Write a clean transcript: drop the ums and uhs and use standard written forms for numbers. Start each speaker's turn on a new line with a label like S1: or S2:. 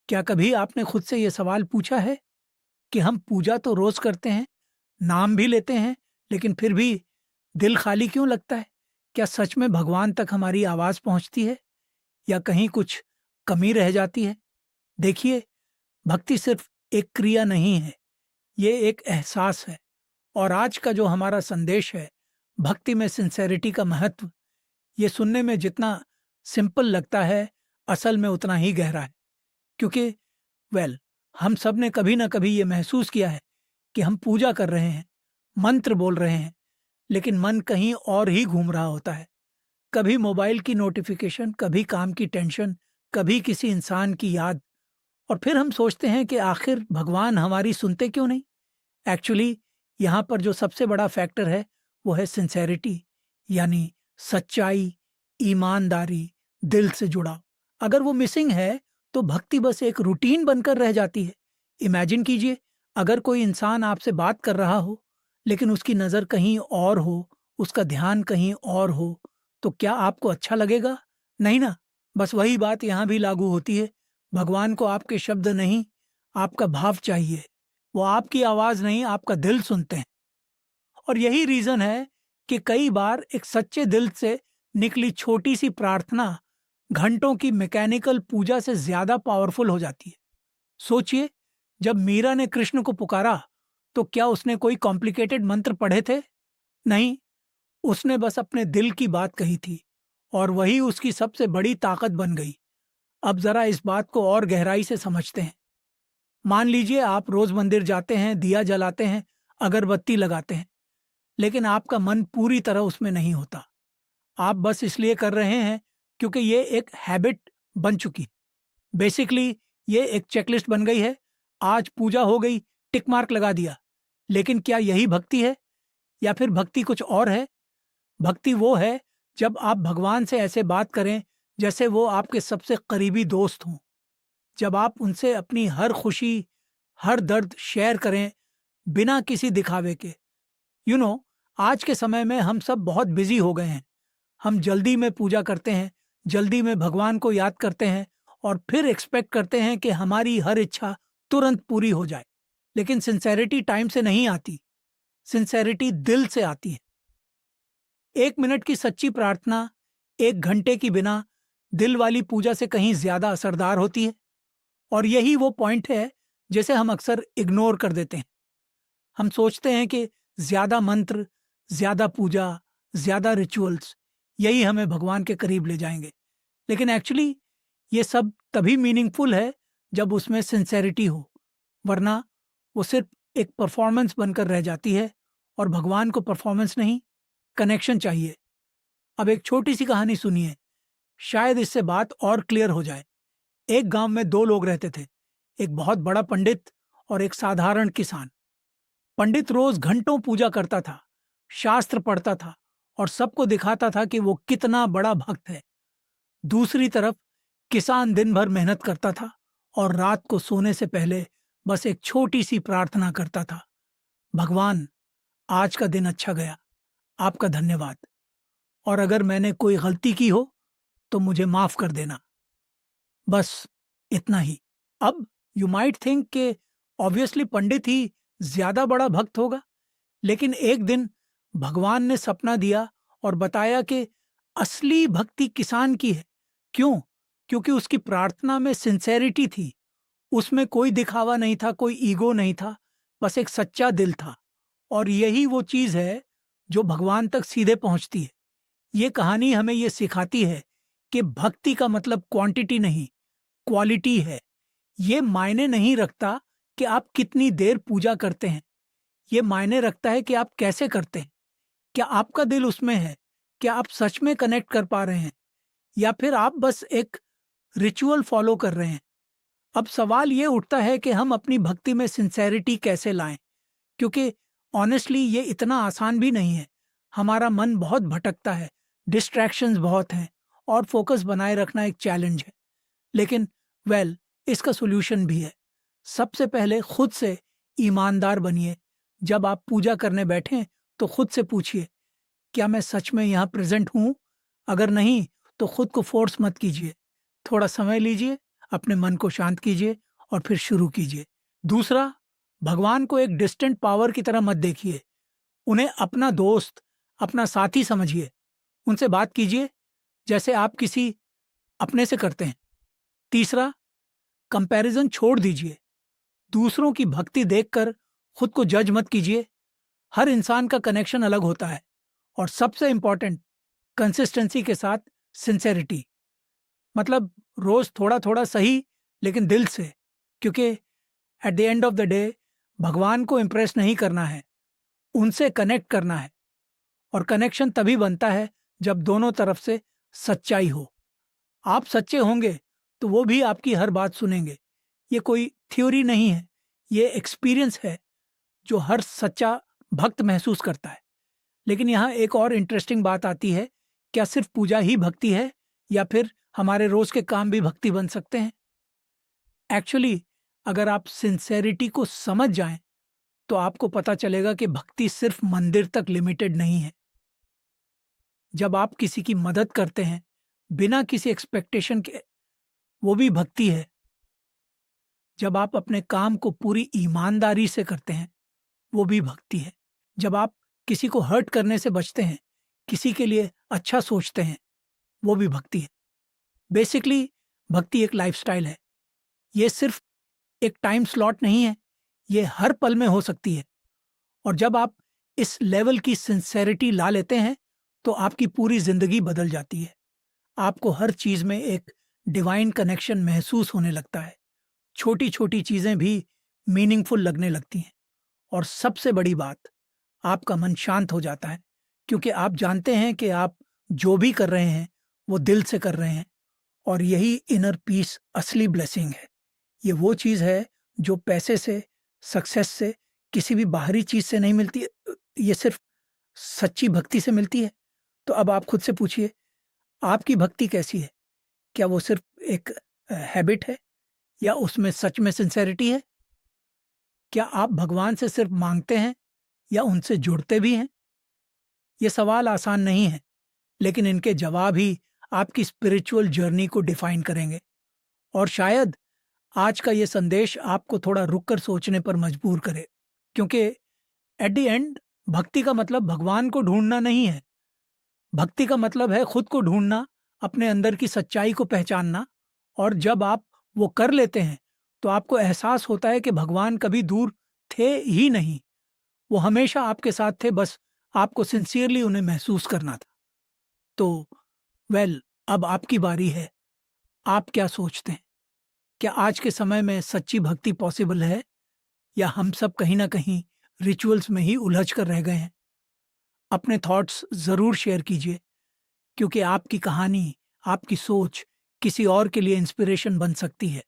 S1: क्या कभी आपने खुद से ये सवाल पूछा है कि हम पूजा तो रोज करते हैं, नाम भी लेते हैं, लेकिन फिर भी दिल खाली क्यों लगता है? क्या सच में भगवान तक हमारी आवाज पहुंचती है या कहीं कुछ कमी रह जाती है? देखिए, भक्ति सिर्फ एक क्रिया नहीं है, ये एक एहसास है। और आज का जो हमारा संदेश है, भक्ति में सिंसेरिटी का महत्व, ये सुनने में जितना सिंपल लगता है, असल में उतना ही गहरा है। क्योंकि वेल हम सब ने कभी ना कभी ये महसूस किया है कि हम पूजा कर रहे हैं, मंत्र बोल रहे हैं, लेकिन मन कहीं और ही घूम रहा होता है। कभी मोबाइल की नोटिफिकेशन, कभी काम की टेंशन, कभी किसी इंसान की याद। और फिर हम सोचते हैं कि आखिर भगवान हमारी सुनते क्यों नहीं? एक्चुअली यहाँ पर जो सबसे बड़ा फैक्टर है वो है सिंसेरिटी, यानी सच्चाई, ईमानदारी, दिल से जुड़ा। अगर वो मिसिंग है तो भक्ति बस एक रूटीन बनकर रह जाती है। इमेजिन कीजिए, अगर कोई इंसान आपसे बात कर रहा हो लेकिन उसकी नज़र कहीं और हो, उसका ध्यान कहीं और हो, तो क्या आपको अच्छा लगेगा? नहीं ना। बस वही बात यहाँ भी लागू होती है। भगवान को आपके शब्द नहीं, आपका भाव चाहिए। वो आपकी आवाज नहीं, आपका दिल सुनते हैं। और यही रीजन है कि कई बार एक सच्चे दिल से निकली छोटी सी प्रार्थना घंटों की मैकेनिकल पूजा से ज्यादा पावरफुल हो जाती है। सोचिए, जब मीरा ने कृष्ण को पुकारा तो क्या उसने कोई कॉम्प्लिकेटेड मंत्र पढ़े थे? नहीं, उसने बस अपने दिल की बात कही थी और वही उसकी सबसे बड़ी ताकत बन गई। अब जरा इस बात को और गहराई से समझते हैं। मान लीजिए आप रोज मंदिर जाते हैं, दिया जलाते हैं, अगरबत्ती लगाते हैं, लेकिन आपका मन पूरी तरह उसमें नहीं होता। आप बस इसलिए कर रहे हैं क्योंकि ये एक हैबिट बन चुकी है। बेसिकली ये एक चेकलिस्ट बन गई है। आज पूजा हो गई, टिक मार्क लगा दिया। लेकिन क्या यही भक्ति है या फिर भक्ति कुछ और है? भक्ति वो है जब आप भगवान से ऐसे बात करें जैसे वो आपके सबसे करीबी दोस्त हों। जब आप उनसे अपनी हर खुशी, हर दर्द शेयर करें बिना किसी दिखावे के। यू नो आज के समय में हम सब बहुत बिजी हो गए हैं। हम जल्दी में पूजा करते हैं, जल्दी में भगवान को याद करते हैं और फिर एक्सपेक्ट करते हैं कि हमारी हर इच्छा तुरंत पूरी हो जाए। लेकिन सिंसेरिटी टाइम से नहीं आती, सिंसेरिटी दिल से आती है। 1 मिनट की सच्ची प्रार्थना 1 घंटे की बिना दिल वाली पूजा से कहीं ज्यादा असरदार होती है। और यही वो पॉइंट है जिसे हम अक्सर इग्नोर कर देते हैं। हम सोचते हैं कि ज्यादा मंत्र, ज्यादा पूजा, ज्यादा रिचुअल्स, यही हमें भगवान के करीब ले जाएंगे। लेकिन एक्चुअली ये सब तभी मीनिंगफुल है जब उसमें सिंसेरिटी हो, वरना वो सिर्फ एक परफॉर्मेंस बनकर रह जाती है। और भगवान को परफॉर्मेंस नहीं, कनेक्शन चाहिए। अब एक छोटी सी कहानी सुनिए, शायद इससे बात और क्लियर हो जाए। एक गांव में दो लोग रहते थे, एक बहुत बड़ा पंडित और एक साधारण किसान। पंडित रोज घंटों पूजा करता था, शास्त्र पढ़ता था और सबको दिखाता था कि वो कितना बड़ा भक्त है। दूसरी तरफ किसान दिन भर मेहनत करता था और रात को सोने से पहले बस एक छोटी सी प्रार्थना करता था, भगवान, आज का दिन अच्छा गया, आपका धन्यवाद, और अगर मैंने कोई गलती की हो तो मुझे माफ कर देना। बस इतना ही। अब यू माइट थिंक कि ऑब्वियसली पंडित ही ज्यादा बड़ा भक्त होगा। लेकिन एक दिन भगवान ने सपना दिया और बताया कि असली भक्ति किसान की है। क्यों? क्योंकि उसकी प्रार्थना में सिंसेरिटी थी। उसमें कोई दिखावा नहीं था, कोई ईगो नहीं था, बस एक सच्चा दिल था। और यही वो चीज है जो भगवान तक सीधे पहुंचती है। ये कहानी हमें ये सिखाती है कि भक्ति का मतलब क्वांटिटी नहीं, क्वालिटी है। ये मायने नहीं रखता कि आप कितनी देर पूजा करते हैं, ये मायने रखता है कि आप कैसे करते हैं। क्या आपका दिल उसमें है? क्या आप सच में कनेक्ट कर पा रहे हैं या फिर आप बस एक रिचुअल फॉलो कर रहे हैं? अब सवाल ये उठता है कि हम अपनी भक्ति में सिंसेरिटी कैसे लाएं, क्योंकि ऑनेस्टली ये इतना आसान भी नहीं है। हमारा मन बहुत भटकता है, डिस्ट्रैक्शंस बहुत हैं और फोकस बनाए रखना एक चैलेंज है। लेकिन इसका सॉल्यूशन भी है। सबसे पहले खुद से ईमानदार बनिए। जब आप पूजा करने बैठें तो खुद से पूछिए, क्या मैं सच में यहाँ प्रेजेंट हूँ? अगर नहीं तो खुद को फोर्स मत कीजिए। थोड़ा समय लीजिए, अपने मन को शांत कीजिए और फिर शुरू कीजिए। दूसरा, भगवान को एक डिस्टेंट पावर की तरह मत देखिए। उन्हें अपना दोस्त, अपना साथी समझिए। उनसे बात कीजिए जैसे आप किसी अपने से करते हैं। तीसरा, कंपैरिजन छोड़ दीजिए। दूसरों की भक्ति देखकर खुद को जज मत कीजिए। हर इंसान का कनेक्शन अलग होता है। और सबसे इंपॉर्टेंट, कंसिस्टेंसी के साथ सिंसेरिटी। मतलब रोज थोड़ा थोड़ा सही, लेकिन दिल से। क्योंकि at the end of the day भगवान को इम्प्रेस नहीं करना है, उनसे कनेक्ट करना है। और कनेक्शन तभी बनता है जब दोनों तरफ से सच्चाई हो। आप सच्चे होंगे तो वो भी आपकी हर बात सुनेंगे। ये कोई थ्योरी नहीं है, ये एक्सपीरियंस है जो हर सच्चा भक्त महसूस करता है। लेकिन यहाँ एक और इंटरेस्टिंग बात आती है, क्या सिर्फ पूजा ही भक्ति है या फिर हमारे रोज के काम भी भक्ति बन सकते हैं? एक्चुअली अगर आप सिंसेरिटी को समझ जाएं तो आपको पता चलेगा कि भक्ति सिर्फ मंदिर तक लिमिटेड नहीं है। जब आप किसी की मदद करते हैं बिना किसी एक्सपेक्टेशन के, वो भी भक्ति है। जब आप अपने काम को पूरी ईमानदारी से करते हैं, वो भी भक्ति है। जब आप किसी को हर्ट करने से बचते हैं, किसी के लिए अच्छा सोचते हैं, वो भी भक्ति है। बेसिकली भक्ति एक लाइफस्टाइल है। ये सिर्फ एक टाइम स्लॉट नहीं है, ये हर पल में हो सकती है। और जब आप इस लेवल की सिंसेरिटी ला लेते हैं तो आपकी पूरी जिंदगी बदल जाती है। आपको हर चीज में एक डिवाइन कनेक्शन महसूस होने लगता है। छोटी छोटी चीजें भी मीनिंगफुल लगने लगती हैं। और सबसे बड़ी बात, आपका मन शांत हो जाता है, क्योंकि आप जानते हैं कि आप जो भी कर रहे हैं वो दिल से कर रहे हैं। और यही इनर पीस असली ब्लेसिंग है। ये वो चीज़ है जो पैसे से, सक्सेस से, किसी भी बाहरी चीज़ से नहीं मिलती है। ये सिर्फ सच्ची भक्ति से मिलती है। तो अब आप खुद से पूछिए, आपकी भक्ति कैसी है? क्या वो सिर्फ एक हैबिट है या उसमें सच में सिंसेरिटी है? क्या आप भगवान से सिर्फ मांगते हैं या उनसे जुड़ते भी हैं? ये सवाल आसान नहीं है, लेकिन इनके जवाब ही आपकी स्पिरिचुअल जर्नी को डिफाइन करेंगे। और शायद आज का ये संदेश आपको थोड़ा रुक कर सोचने पर मजबूर करे। क्योंकि एट द एंड भक्ति का मतलब भगवान को ढूंढना नहीं है। भक्ति का मतलब है खुद को ढूंढना, अपने अंदर की सच्चाई को पहचानना। और जब आप वो कर लेते हैं तो आपको एहसास होता है कि भगवान कभी दूर थे ही नहीं। वो हमेशा आपके साथ थे, बस आपको सिंसियरली उन्हें महसूस करना था। तो अब आपकी बारी है। आप क्या सोचते हैं? क्या आज के समय में सच्ची भक्ति पॉसिबल है या हम सब कहीं ना कहीं रिचुअल्स में ही उलझ कर रह गए हैं? अपने थॉट्स ज़रूर शेयर कीजिए, क्योंकि आपकी कहानी, आपकी सोच किसी और के लिए इंस्पिरेशन बन सकती है।